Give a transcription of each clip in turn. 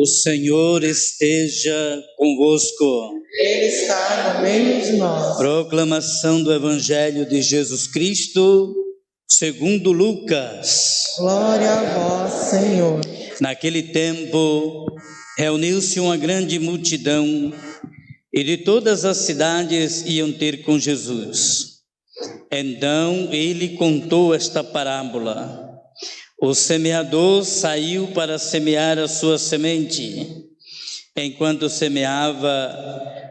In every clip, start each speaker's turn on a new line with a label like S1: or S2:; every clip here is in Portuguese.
S1: O Senhor esteja convosco.
S2: Ele está no meio de nós.
S1: Proclamação do Evangelho de Jesus Cristo, segundo Lucas.
S2: Glória a vós, Senhor.
S1: Naquele tempo, reuniu-se uma grande multidão, e de todas as cidades iam ter com Jesus. Então ele contou esta parábola. O semeador saiu para semear a sua semente. Enquanto semeava,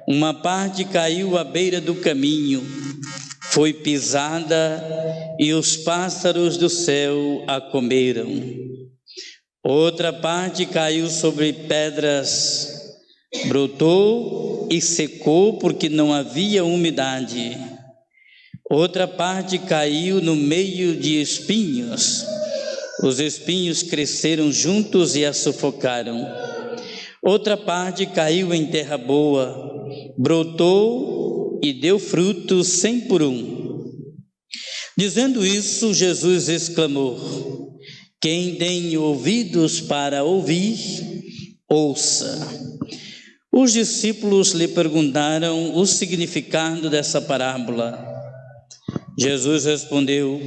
S1: uma parte caiu à beira do caminho, foi pisada e os pássaros do céu a comeram. Outra parte caiu sobre pedras, brotou e secou porque não havia umidade. Outra parte caiu no meio de espinhos. Os espinhos cresceram juntos e a sufocaram. Outra parte caiu em terra boa, brotou e deu frutos 100 por 1. Dizendo isso, Jesus exclamou: quem tem ouvidos para ouvir, ouça. Os discípulos lhe perguntaram o significado dessa parábola. Jesus respondeu: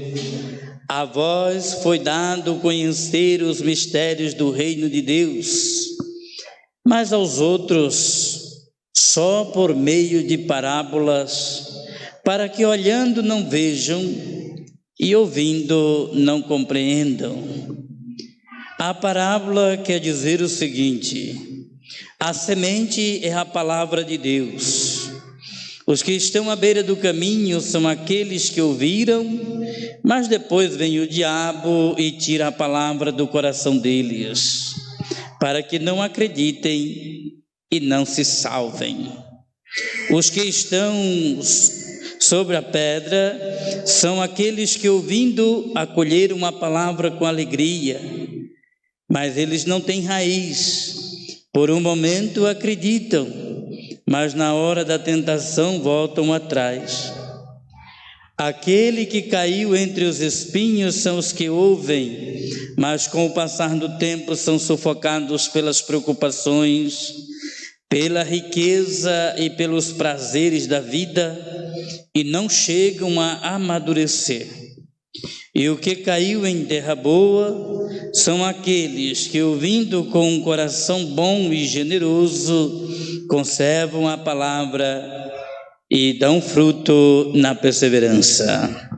S1: a vós foi dado conhecer os mistérios do reino de Deus, mas aos outros só por meio de parábolas, para que olhando não vejam e ouvindo não compreendam. A parábola quer dizer o seguinte: a semente é a palavra de Deus. Os que estão à beira do caminho são aqueles que ouviram, mas depois vem o diabo e tira a palavra do coração deles, para que não acreditem e não se salvem. Os que estão sobre a pedra são aqueles que, ouvindo, acolheram a palavra com alegria, mas eles não têm raiz. Por um momento acreditam, mas na hora da tentação voltam atrás. Aquele que caiu entre os espinhos são os que ouvem, mas com o passar do tempo são sufocados pelas preocupações, pela riqueza e pelos prazeres da vida, e não chegam a amadurecer. E o que caiu em terra boa são aqueles que, ouvindo com um coração bom e generoso, conservam a palavra e dão fruto na perseverança.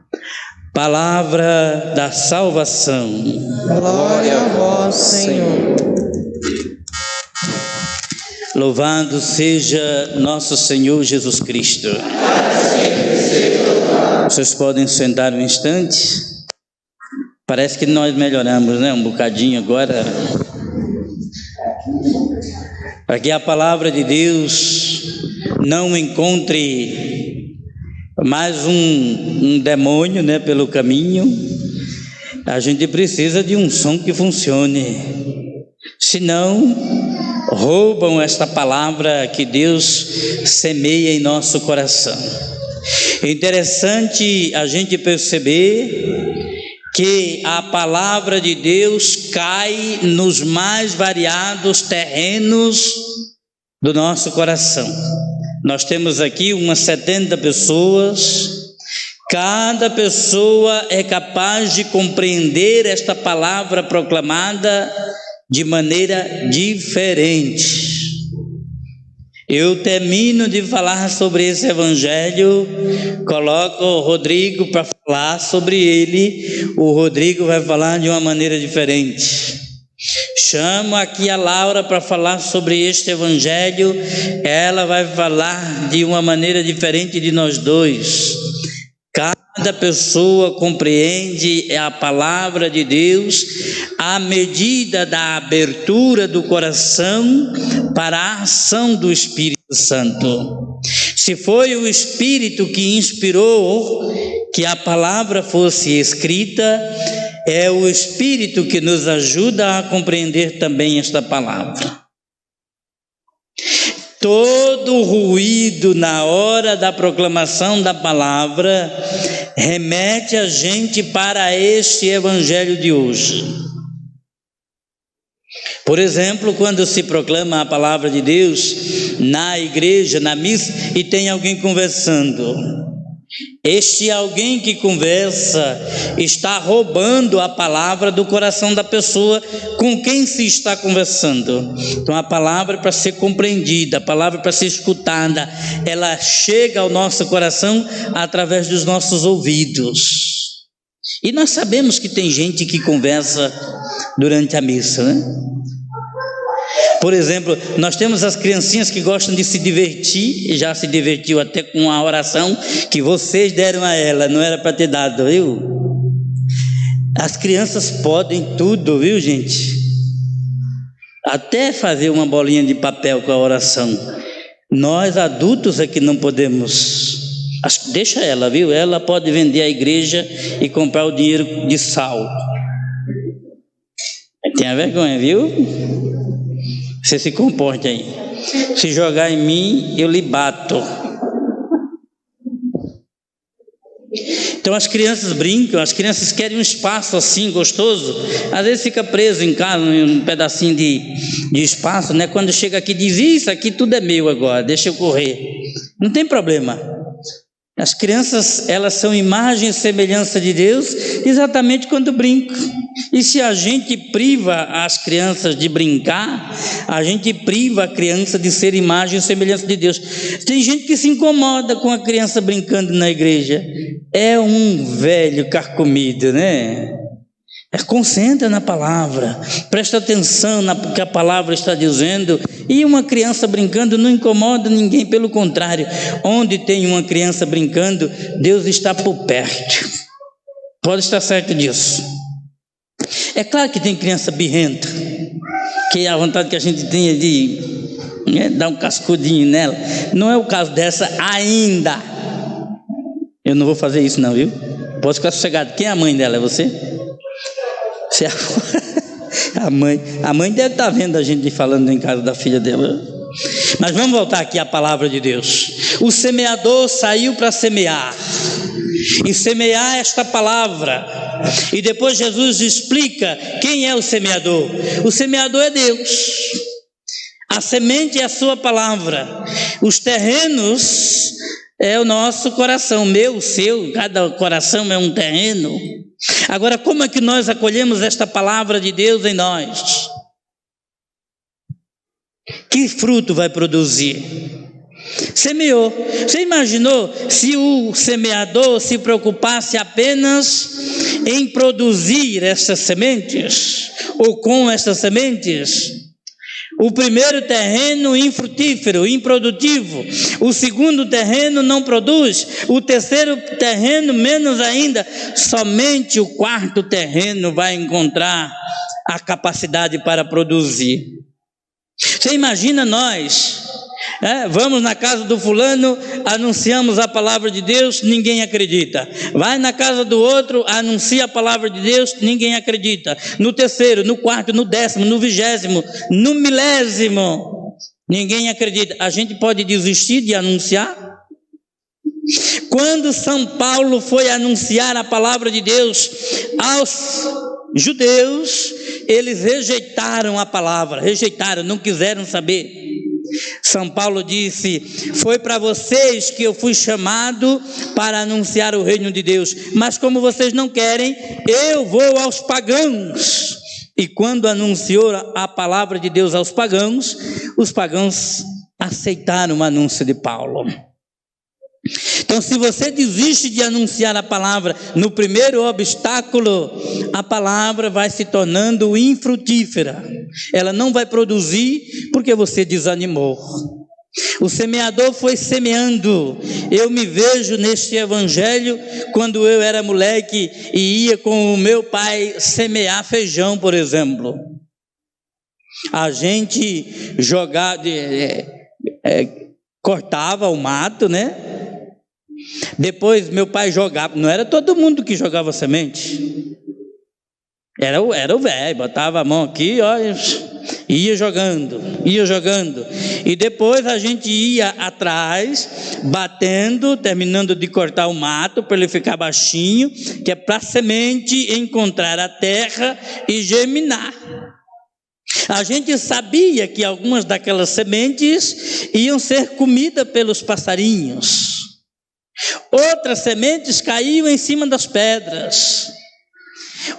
S1: Palavra da salvação.
S2: Glória a vós, Senhor.
S1: Louvado seja nosso Senhor Jesus Cristo. Vocês podem sentar um instante? Parece que nós melhoramos, né? Um bocadinho agora. Para que a palavra de Deus não encontre mais um demônio, né, pelo caminho, a gente precisa de um som que funcione. Senão, roubam esta palavra que Deus semeia em nosso coração. É interessante a gente perceber que a palavra de Deus cai nos mais variados terrenos do nosso coração. Nós temos aqui umas 70 pessoas, cada pessoa é capaz de compreender esta palavra proclamada de maneira diferente. Eu termino de falar sobre esse evangelho, coloco o Rodrigo para falar sobre ele. O Rodrigo vai falar de uma maneira diferente. Chamo aqui a Laura para falar sobre este evangelho, ela vai falar de uma maneira diferente de nós dois. Cada pessoa compreende a palavra de Deus à medida da abertura do coração para a ação do Espírito Santo. Se foi o Espírito que inspirou que a palavra fosse escrita, é o Espírito que nos ajuda a compreender também esta palavra. Todo ruído na hora da proclamação da palavra remete a gente para este evangelho de hoje. Por exemplo, quando se proclama a palavra de Deus na igreja, na missa, e tem alguém conversando. Este alguém que conversa está roubando a palavra do coração da pessoa com quem se está conversando. Então a palavra é para ser compreendida, a palavra é para ser escutada, ela chega ao nosso coração através dos nossos ouvidos. E nós sabemos que tem gente que conversa durante a missa, né? Por exemplo, nós temos as criancinhas que gostam de se divertir, e já se divertiu até com a oração que vocês deram a ela, não era para ter dado, viu? As crianças podem tudo, viu, gente? Até fazer uma bolinha de papel com a oração. Nós adultos é que não podemos. Deixa ela, viu? Ela pode vender a igreja e comprar o dinheiro de sal. Tenha vergonha, viu? Você se comporte aí. Se jogar em mim, eu lhe bato. Então as crianças brincam, as crianças querem um espaço assim gostoso. Às vezes fica preso em casa, um pedacinho de espaço, né? Quando chega aqui diz, isso aqui tudo é meu agora, deixa eu correr. Não tem problema. As crianças, elas são imagem e semelhança de Deus exatamente quando brincam. E se a gente priva as crianças de brincar, a gente priva a criança de ser imagem e semelhança de Deus. Tem gente que se incomoda com a criança brincando na igreja. É um velho carcomido, né? Concentra na palavra, presta atenção no que a palavra está dizendo. E uma criança brincando não incomoda ninguém, pelo contrário, onde tem uma criança brincando, Deus está por perto. Pode estar certo disso. É claro que tem criança birrenta, que a vontade que a gente tem é de dar um cascudinho nela. Não é o caso dessa ainda. Eu não vou fazer isso não, viu? Pode ficar sossegado. Quem é a mãe dela? É você? A mãe deve estar vendo a gente falando em casa da filha dela. Mas vamos voltar aqui à palavra de Deus. O semeador saiu para semear, e semear esta palavra. E depois Jesus explica quem é o semeador. O semeador é Deus. A semente é a sua palavra. Os terrenos é o nosso coração, meu, seu, cada coração é um terreno. Agora, como é que nós acolhemos esta palavra de Deus em nós? Que fruto vai produzir? Semeou. Você imaginou se o semeador se preocupasse apenas em produzir essas sementes, ou com essas sementes? O primeiro terreno infrutífero, improdutivo. O segundo terreno não produz. O terceiro terreno menos ainda. Somente o quarto terreno vai encontrar a capacidade para produzir. Você imagina nós, vamos na casa do fulano, anunciamos a palavra de Deus, ninguém acredita. Vai na casa do outro, anuncia a palavra de Deus, ninguém acredita. No terceiro, no quarto, no 10º, no 20º, no 1000º, ninguém acredita. A gente pode desistir de anunciar? Quando São Paulo foi anunciar a palavra de Deus aos judeus, eles rejeitaram a palavra, não quiseram saber. São Paulo disse: foi para vocês que eu fui chamado para anunciar o reino de Deus, mas como vocês não querem, eu vou aos pagãos. E quando anunciou a palavra de Deus aos pagãos, os pagãos aceitaram o anúncio de Paulo. Então, se você desiste de anunciar a palavra no primeiro obstáculo, a palavra vai se tornando infrutífera. Ela não vai produzir porque você desanimou. O semeador foi semeando. Eu me vejo neste evangelho quando eu era moleque e ia com o meu pai semear feijão, por exemplo. A gente jogava, cortava o mato, né? Depois meu pai jogava, não era todo mundo que jogava semente, era o velho, botava a mão aqui, ó, ia jogando, e depois a gente ia atrás, batendo, terminando de cortar o mato, para ele ficar baixinho, que é para a semente encontrar a terra e germinar. A gente sabia que algumas daquelas sementes iam ser comidas pelos passarinhos. Outras sementes caíam em cima das pedras.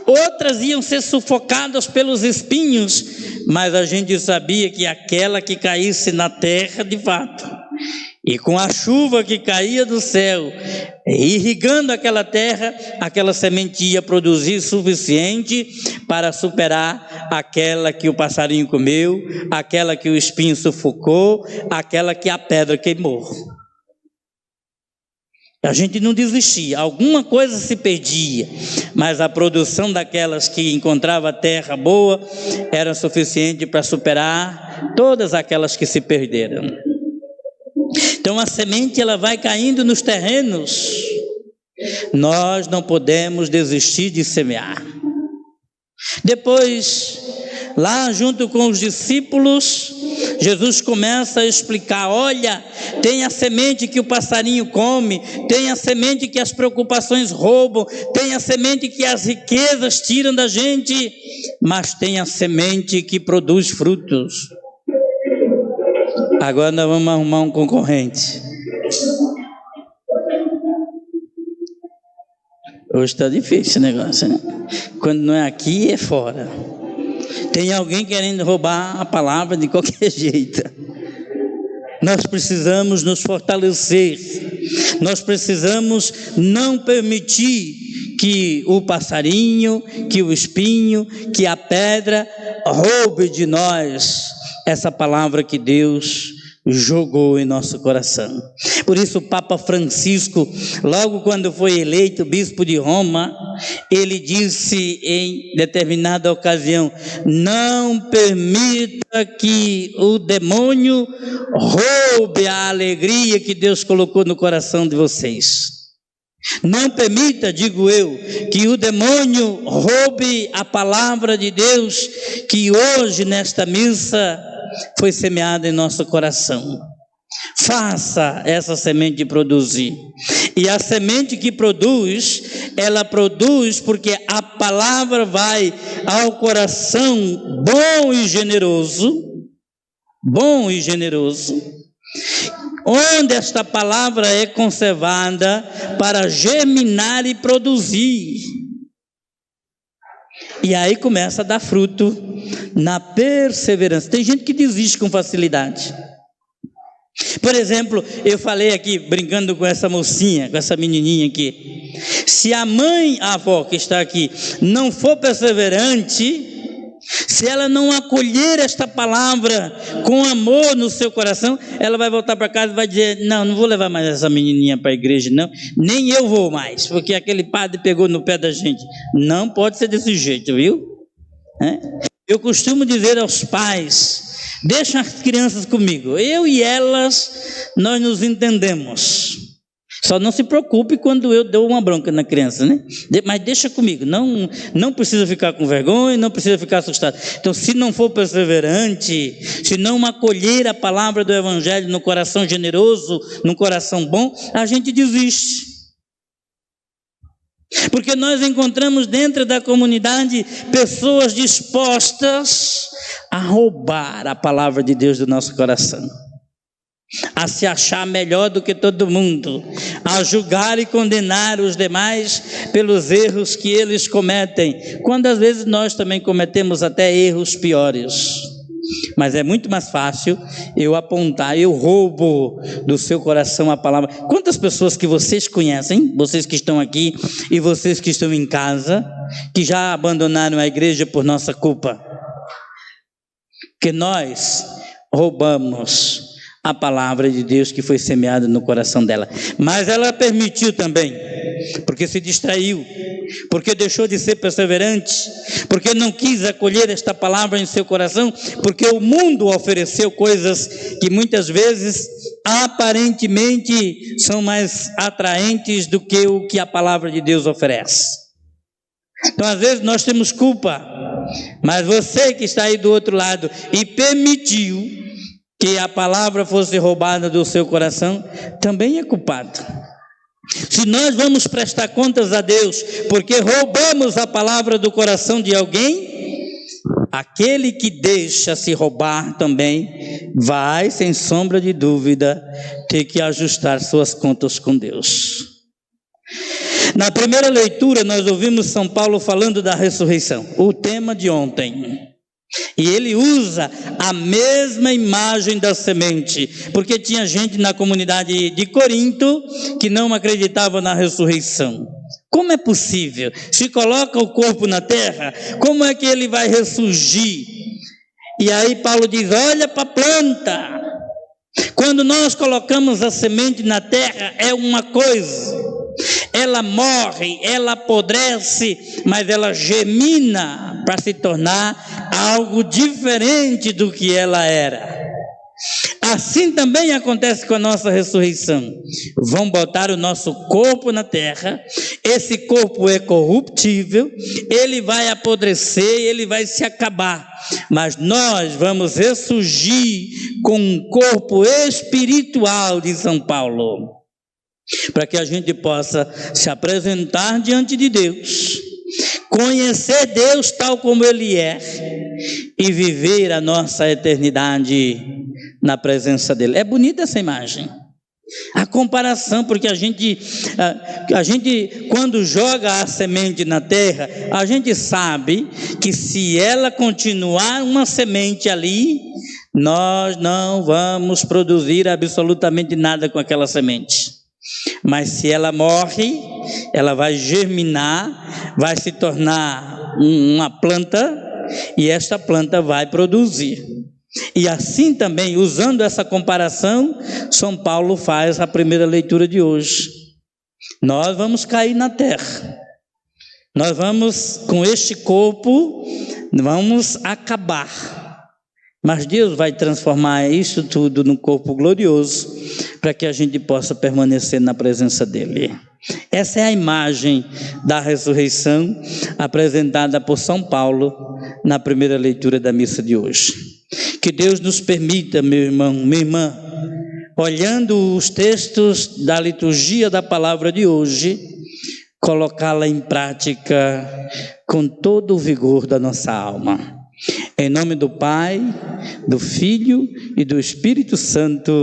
S1: Outras iam ser sufocadas pelos espinhos, mas a gente sabia que aquela que caísse na terra de fato, e com a chuva que caía do céu, irrigando aquela terra, aquela semente ia produzir suficiente para superar aquela que o passarinho comeu, aquela que o espinho sufocou, aquela que a pedra queimou. A gente não desistia, alguma coisa se perdia, mas a produção daquelas que encontrava terra boa era suficiente para superar todas aquelas que se perderam. Então a semente ela vai caindo nos terrenos. Nós não podemos desistir de semear. Depois, lá junto com os discípulos, Jesus começa a explicar: olha, tem a semente que o passarinho come, tem a semente que as preocupações roubam, tem a semente que as riquezas tiram da gente, mas tem a semente que produz frutos. Agora nós vamos arrumar um concorrente. Hoje está difícil o negócio, né? Quando não é aqui, é fora. Tem alguém querendo roubar a palavra de qualquer jeito. Nós precisamos nos fortalecer. Nós precisamos não permitir que o passarinho, que o espinho, que a pedra roube de nós essa palavra que Deus jogou em nosso coração. Por isso o Papa Francisco, logo quando foi eleito bispo de Roma, ele disse em determinada ocasião: não permita que o demônio roube a alegria que Deus colocou no coração de vocês. Não permita, digo eu, que o demônio roube a palavra de Deus que hoje nesta missa foi semeada em nosso coração. Faça essa semente produzir. E a semente que produz, ela produz porque a palavra vai ao coração bom e generoso, onde esta palavra é conservada para germinar e produzir. E aí começa a dar fruto na perseverança. Tem gente que desiste com facilidade. Por exemplo, eu falei aqui, brincando com essa mocinha, com essa menininha aqui, se a mãe, a avó que está aqui, não for perseverante, se ela não acolher esta palavra com amor no seu coração, ela vai voltar para casa e vai dizer: não vou levar mais essa menininha para a igreja não, nem eu vou mais, porque aquele padre pegou no pé da gente. Não pode ser desse jeito, viu? Eu costumo dizer aos pais: deixa as crianças comigo, eu e elas, nós nos entendemos. Só não se preocupe quando eu dou uma bronca na criança, né? Mas deixa comigo, não precisa ficar com vergonha, não precisa ficar assustado. Então, se não for perseverante, se não acolher a palavra do Evangelho no coração generoso, no coração bom, a gente desiste. Porque nós encontramos dentro da comunidade pessoas dispostas a roubar a palavra de Deus do nosso coração, a se achar melhor do que todo mundo, a julgar e condenar os demais pelos erros que eles cometem, quando às vezes nós também cometemos até erros piores. Mas é muito mais fácil eu apontar: eu roubo do seu coração a palavra. Quantas pessoas que vocês conhecem, vocês que estão aqui e vocês que estão em casa, que já abandonaram a igreja por nossa culpa? Que nós roubamos a palavra de Deus que foi semeada no coração dela. Mas ela permitiu também, porque se distraiu, porque deixou de ser perseverante, porque não quis acolher esta palavra em seu coração, porque o mundo ofereceu coisas que muitas vezes aparentemente são mais atraentes do que o que a palavra de Deus oferece. Então às vezes nós temos culpa, mas você que está aí do outro lado e permitiu que a palavra fosse roubada do seu coração, também é culpado. Se nós vamos prestar contas a Deus porque roubamos a palavra do coração de alguém, Aquele que deixa se roubar também vai, sem sombra de dúvida, ter que ajustar suas contas com Deus. Na primeira leitura, nós ouvimos São Paulo falando da ressurreição, o tema de ontem. E ele usa a mesma imagem da semente, porque tinha gente na comunidade de Corinto que não acreditava na ressurreição. Como é possível? Se coloca o corpo na terra, como é que ele vai ressurgir? E aí Paulo diz, olha para a planta. Quando nós colocamos a semente na terra, é uma coisa. Ela morre, ela apodrece, mas ela germina para se tornar algo diferente do que ela era. Assim também acontece com a nossa ressurreição. Vão botar o nosso corpo na terra, esse corpo é corruptível, ele vai apodrecer, ele vai se acabar, mas nós vamos ressurgir com um corpo espiritual, de São Paulo, para que a gente possa se apresentar diante de Deus, conhecer Deus tal como Ele é e viver a nossa eternidade na presença dEle. É bonita essa imagem, a comparação, porque a gente quando joga a semente na terra, a gente sabe que se ela continuar uma semente ali, nós não vamos produzir absolutamente nada com aquela semente. Mas se ela morre, ela vai germinar, vai se tornar uma planta, e esta planta vai produzir. E assim também, usando essa comparação, São Paulo faz a primeira leitura de hoje. Nós vamos cair na terra, nós vamos, com este corpo, vamos acabar. Mas Deus vai transformar isso tudo num corpo glorioso, para que a gente possa permanecer na presença dEle. Essa é a imagem da ressurreição apresentada por São Paulo na primeira leitura da missa de hoje. Que Deus nos permita, meu irmão, minha irmã, olhando os textos da liturgia da palavra de hoje, colocá-la em prática com todo o vigor da nossa alma. Em nome do Pai, do Filho e do Espírito Santo.